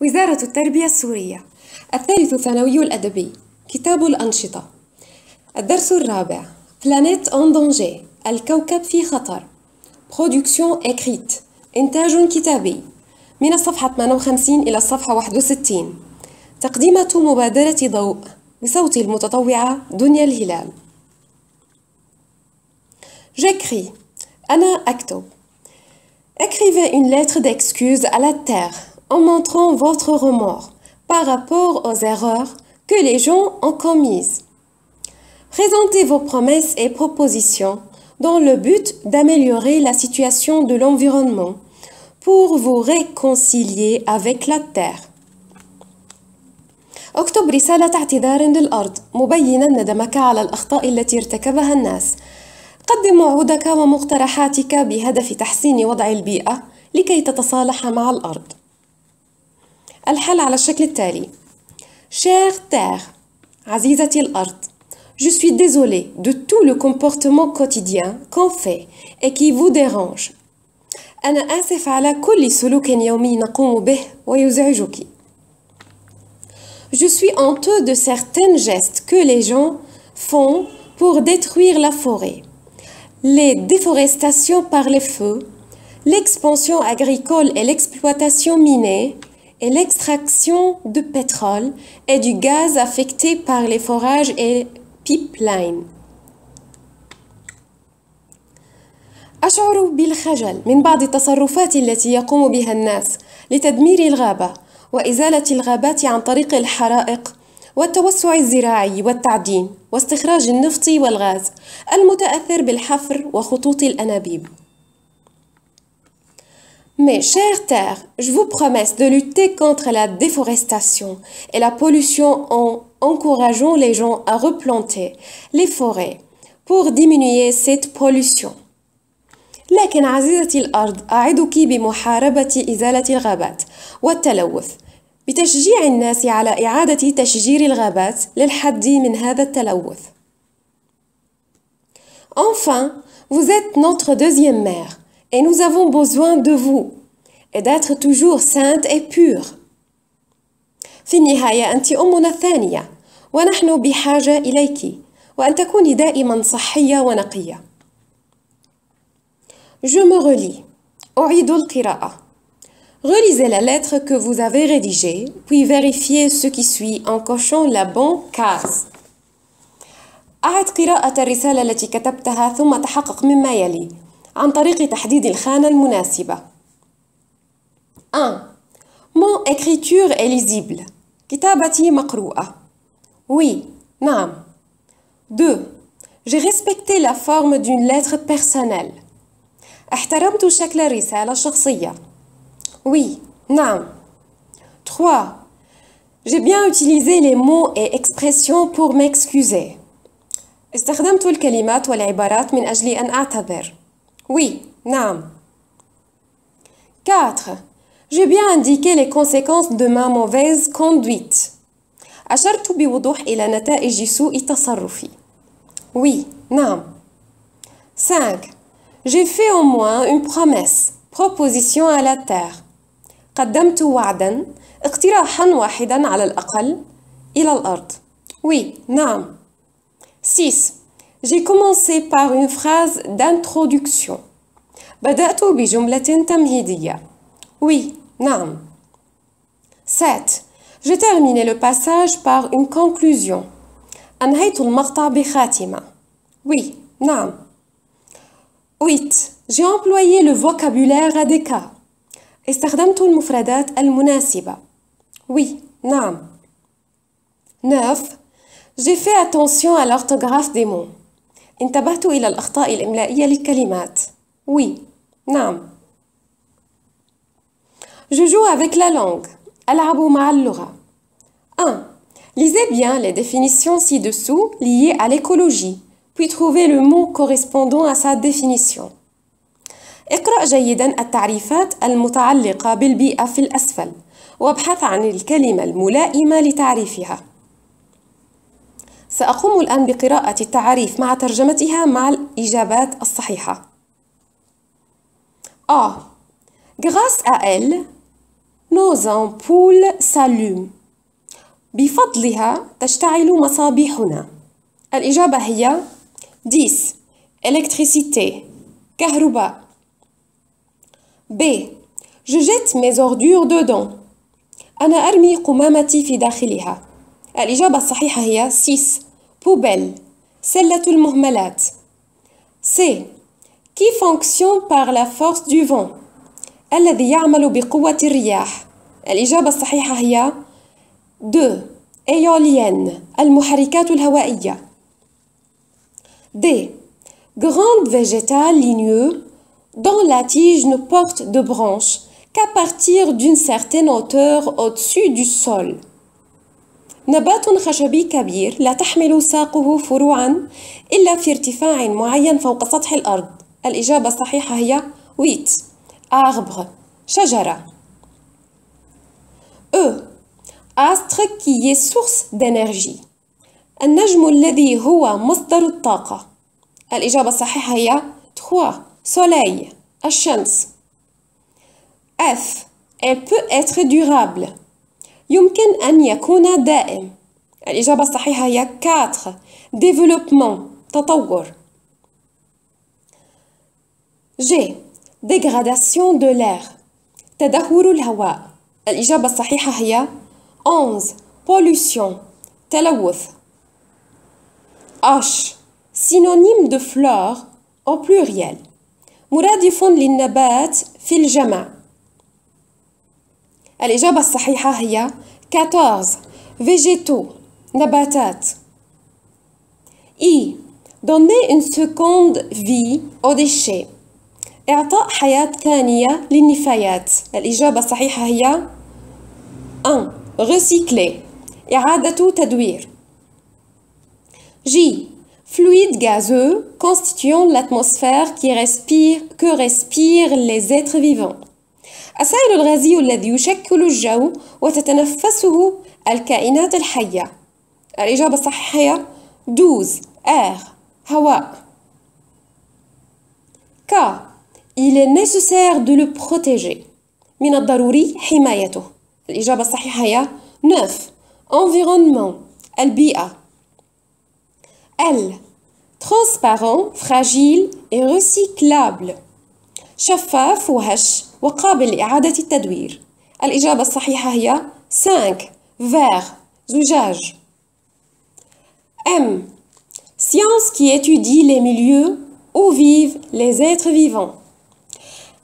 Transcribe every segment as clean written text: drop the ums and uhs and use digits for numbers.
وزارة التربية السورية. الثالث ثانوي الأدبي. كتاب الأنشطة. الدرس الرابع. Planète en danger. الكوكب في خطر. Production écrite. إنتاج كتابي. من الصفحة 58 إلى الصفحة 61. تقديمة مبادرة ضوء بصوت المتطوعة دنيا الهلال. J'écris. أنا أكتب. Écrivez une lettre d'excuse à la Terre en montrant votre remords par rapport aux erreurs que les gens ont commises. Présentez vos promesses et propositions dans le but d'améliorer la situation de l'environnement pour vous réconcilier avec la Terre. اكتب رسالة اعتذار للأرض مبينا ندمك على الأخطاء التي ارتكبها الناس. قدم وعودك ومقترحاتك بهدف تحسين وضع البيئة لكي تتصالح مع الأرض. الحل على الشكل التالي. Chère Terre, عزيزتي الأرض, je suis désolée de tout le comportement quotidien qu'on fait et qui vous dérange. أنا آسف على كل سلوك يومي نقوم به ويزعجك. Je suis honteux de certains gestes que les gens font pour détruire la forêt. Les déforestations par les feux, l'expansion agricole et l'exploitation minière et l'extraction de pétrole et du gaz affectés par les forages et pipelines. أشعر بالخجل من بعض التصرفات التي يقوم بها الناس لتدمير الغابة وإزالة الغابات عن طريق الحرائق والتوسع الزراعي والتعدين واستخراج النفط والغاز المتأثر بالحفر وخطوط الأنابيب. Mais chère Terre, je vous promets de lutter contre la déforestation et la pollution en encourageant les gens à replanter les forêts pour diminuer cette pollution. لكن عزيزتي الأرض أعدك بمحاربة إزالة الغابات والتلوث بتشجيع الناس على إعادة تشجير الغابات للحد من هذا التلوث. Enfin, vous êtes notre deuxième mère et nous avons besoin de vous et d'être toujours sainte et pure. في النهاية أنت أمنا الثانية ونحن بحاجة إليك وأن تكوني دائما صحية ونقية. Je me relis. أعيد القراءة. Relisez la lettre que vous avez rédigée, puis vérifiez ce qui suit en cochant la bonne case. أعد قراءة الرسالة التي كتبتها ثم تحقق مما يلي عن طريق تحديد الخانة المناسبة. 1. Mon écriture est lisible. كتابتي مقروءة. Oui, نعم. 2. J'ai respecté la forme d'une lettre personnelle. احترمت شكل الرسالة الشخصية. Oui, نعم. 3. J'ai bien utilisé les mots et expressions pour m'excuser. استخدمت الكلمات والعبارات من أجل أن أعتذر. Oui, نعم. 4. J'ai bien indiqué les conséquences de ma mauvaise conduite. أشرت بوضوح إلى نتائج سوء تصرفي. Oui, نعم. 5. J'ai fait au moins une promesse, proposition à la terre. قدمت وعداً، اقتراحاً واحداً على الأقل إلى الأرض. Oui, نعم. 6. J'ai commencé par une phrase d'introduction. بدأت بجملة تمهيدية. Oui, نعم. 7. J'ai terminé le passage par une conclusion. أنهيت المقطع بخاتمة. Oui, نعم. 8. J'ai employé le vocabulaire adéquat. استخدمت المفردات المناسبة. Oui, نعم. 9. J'ai fait attention à l'orthographe des mots. انتبهت إلى الأخطاء الإملائية للكلمات. Oui, نعم. Je joue avec la langue. ألعب مع اللغة. 1. Lisez bien les définitions ci-dessous liées à l'écologie, puis trouvez le mot correspondant à sa définition. اقرأ جيداً التعريفات المتعلقة بالبيئة في الأسفل وابحث عن الكلمة الملائمة لتعريفها. سأقوم الآن بقراءة التعريف مع ترجمتها مع الإجابات الصحيحة. A. Grâce à elle, Nos ampoules s'allument. بفضلها تشتعل مصابيحنا. الإجابة هي 10. Électricité. كهرباء. B. Je jette mes ordures dedans. أنا أرمي قمامتي في داخلها. الإجابة الصحيحة هي 6. Poubelle. سلة المهملات. C. Qui fonctionne par la force du vent. الذي يعمل بقوة الرياح. الإجابة الصحيحة هي 2. Éolienne. المحركات الهوائية. D. Grand végétal ligneux dont la tige ne porte de branches qu'à partir d'une certaine hauteur au-dessus du sol. نبات خشبي كبير لا تحمل ساقه فروعا إلا في ارتفاع معين فوق سطح الأرض. الإجابة الصحيحة هي 8. Arbre. شجرة. E. Astre qui est source d'énergie. النجم الذي هو مصدر الطاقة. الإجابة الصحيحة هي 3. Soleil. الشمس. F. Elle peut être durable. يمكن أن يكون دائم. الإجابة الصحيحة هي 4. Développement. تطور. G. Dégradation de l'air. تدهور الهواء. الإجابة الصحيحة هي 11. Pollution. تلوث. H. Synonyme de flore au pluriel. مرادف للنبات في الجمع. الإجابة الصحيحة هي 14. Végétaux. نباتات. I. Donner une seconde vie aux déchets. إعطاء حياة ثانية للنفايات. الإجابة الصحيحة هي 1. Recycler. إعادة تدوير. J. Fluide gazeux constituant l'atmosphère que respirent les êtres vivants. السائل الغازي الذي يشكل الجو وتتنفسه الكائنات الحية. الإجابة الصحيحة هي 12. Air. هواء. K. Il est nécessaire de le protéger. من الضروري حمايته. الإجابة الصحيحة هي 9. Environnement. البيئة. L. Transparent, fragile et recyclable. شفاف وهش وقابل لإعادة التدوير. الإجابة الصحيحة هي 5. Verre. زجاج. M. Science qui étudie les milieux où vivent les êtres vivants.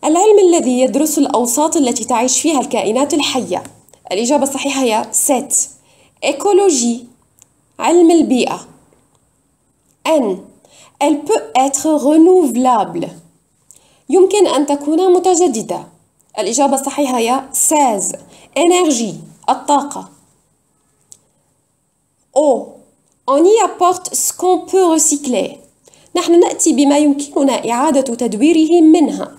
العلم الذي يدرس الأوساط التي تعيش فيها الكائنات الحية. الإجابة الصحيحة هي 7. Écologie. علم البيئة. N. Elle peut être renouvelable. يمكن أن تكون متجددة. الإجابة الصحيحة هي 16. Énergie. الطاقة. O. On y apporte ce qu'on peut recycler. نحن نأتي بما يمكننا إعادة تدويره منها.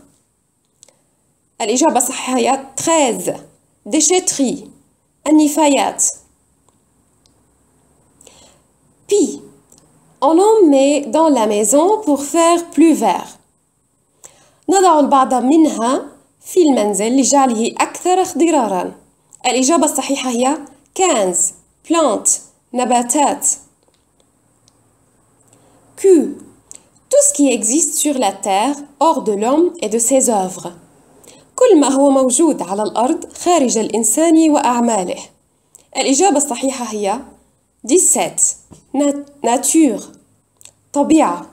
الإجابة الصحيحة هي 13. Déchetterie. النفايات. P. On en met dans la maison pour faire plus vert. نضع البعض منها في المنزل لجعله أكثر اخضرارا. الإجابة الصحيحة هي 15. Plante. نباتات. Q. Tout ce qui existe sur la terre hors de l'homme et de ses œuvres. كل ما هو موجود على الأرض خارج الإنسان وأعماله. الإجابة الصحيحة هي 17. Nature. طبيعة.